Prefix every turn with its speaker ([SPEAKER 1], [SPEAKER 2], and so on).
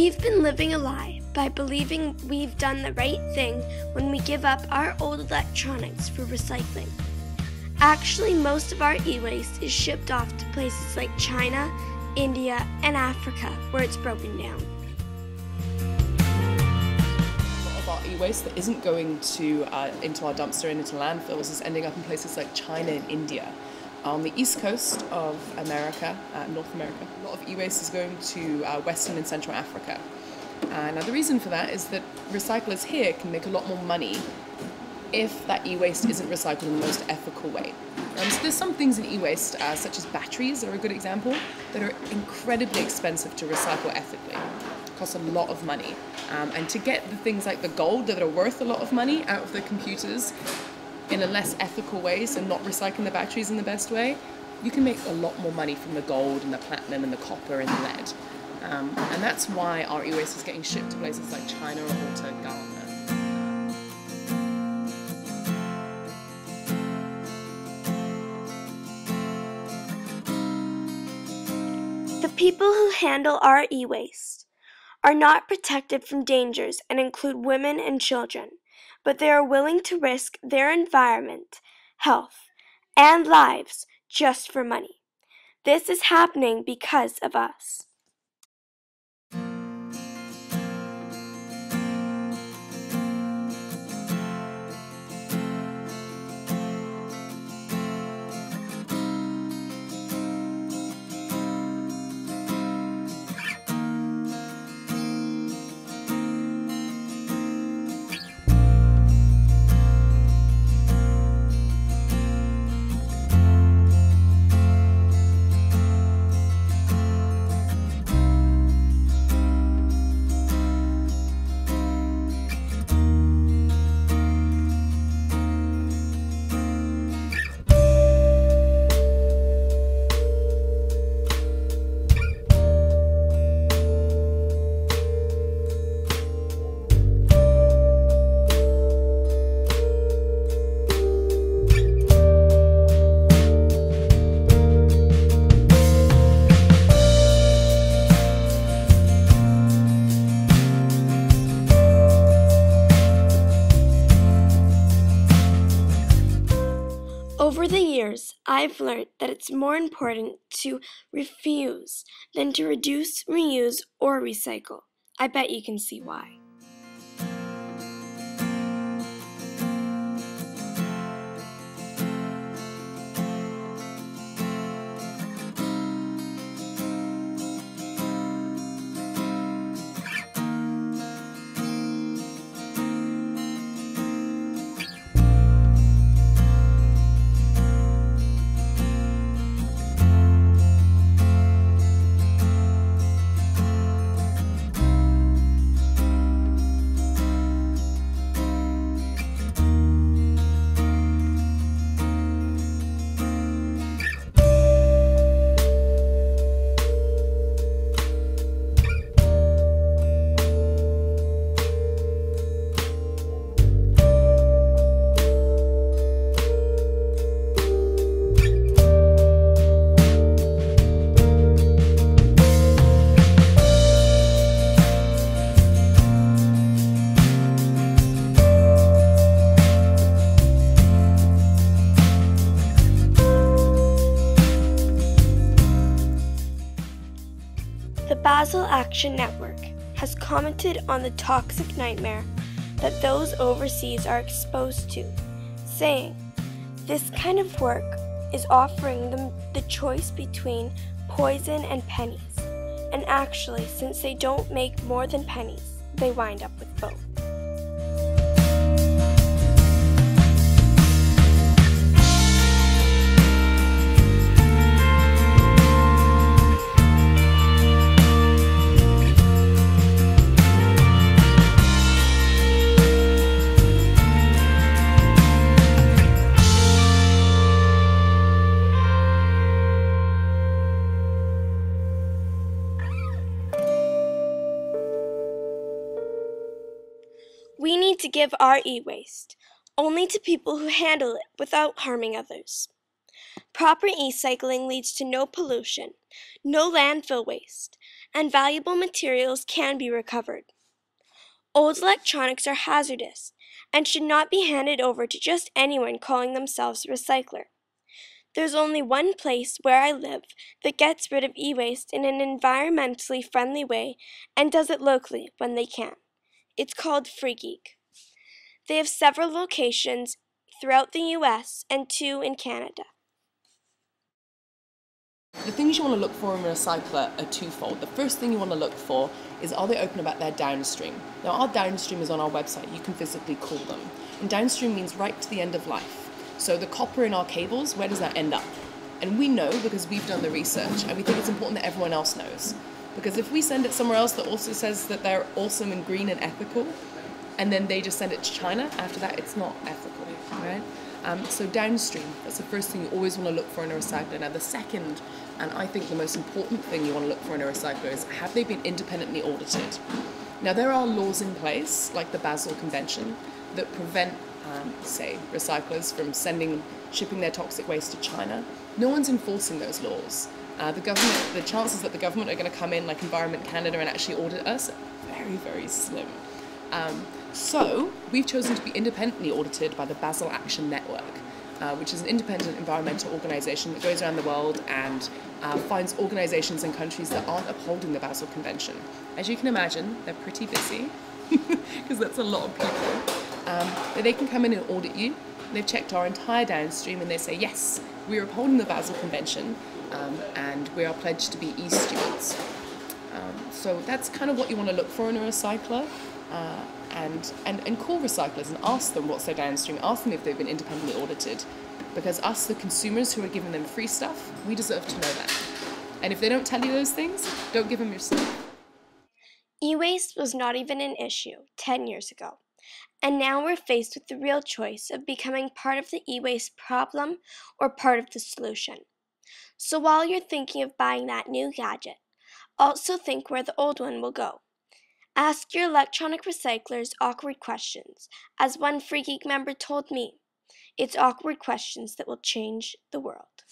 [SPEAKER 1] We've been living a lie by believing we've done the right thing when we give up our old electronics for recycling. Actually, most of our e-waste is shipped off to places like China, India, and Africa, where it's broken down.
[SPEAKER 2] A lot of our e-waste that isn't going to into our dumpster and into landfills is ending up in places like China and India. On the east coast of America, North America, a lot of e-waste is going to Western and Central Africa. Now the reason for that is that recyclers here can make a lot more money if that e-waste isn't recycled in the most ethical way. So there's some things in e-waste, such as batteries are a good example, that are incredibly expensive to recycle ethically. It costs a lot of money. And to get the things like the gold that are worth a lot of money out of the computers in a less ethical way, so not recycling the batteries in the best way, you can make a lot more money from the gold and the platinum and the copper and the lead. And that's why our e-waste is getting shipped to places like China or to Ghana.
[SPEAKER 1] The people who handle our e-waste are not protected from dangers and include women and children, but they are willing to risk their environment, health, and lives just for money. This is happening because of us. Over the years, I've learned that it's more important to refuse than to reduce, reuse, or recycle. I bet you can see why. The Basel Action Network has commented on the toxic nightmare that those overseas are exposed to, saying, "This kind of work is offering them the choice between poison and pennies, and actually, since they don't make more than pennies, they wind up with both." We need to give our e-waste only to people who handle it without harming others. Proper e-cycling leads to no pollution, no landfill waste, and valuable materials can be recovered. Old electronics are hazardous and should not be handed over to just anyone calling themselves a recycler. There's only one place where I live that gets rid of e-waste in an environmentally friendly way and does it locally when they can. It's called Free Geek. They have several locations throughout the US and 2 in Canada.
[SPEAKER 2] The things you want to look for in a recycler are twofold. The first thing you want to look for is, are they open about their downstream? Now, our downstream is on our website. You can physically call them. And downstream means right to the end of life. So the copper in our cables, where does that end up? And we know because we've done the research, and we think it's important that everyone else knows. Because if we send it somewhere else that also says that they're awesome and green and ethical, and then they just send it to China, after that it's not ethical, right? So downstream, that's the first thing you always want to look for in a recycler. Now the second, and I think the most important thing you want to look for in a recycler is, have they been independently audited? Now there are laws in place, like the Basel Convention, that prevent, say, recyclers from shipping their toxic waste to China. No one's enforcing those laws. The chances that the government are going to come in, like Environment Canada, and actually audit us are very, very slim. So we've chosen to be independently audited by the Basel Action Network, which is an independent environmental organisation that goes around the world and finds organisations and countries that aren't upholding the Basel Convention. As you can imagine, they're pretty busy, because that's a lot of people. But they can come in and audit you. They've checked our entire downstream and they say, yes, we're upholding the Basel Convention and we are pledged to be e-stewards. So that's kind of what you want to look for in a recycler. And call recyclers and ask them what's their downstream, ask them if they've been independently audited, because us, the consumers who are giving them free stuff, we deserve to know that. And if they don't tell you those things, don't give them your stuff.
[SPEAKER 1] E-waste was not even an issue 10 years ago, and now we're faced with the real choice of becoming part of the e-waste problem or part of the solution. So while you're thinking of buying that new gadget, also think where the old one will go. Ask your electronic recyclers awkward questions. As one Free Geek member told me, it's awkward questions that will change the world.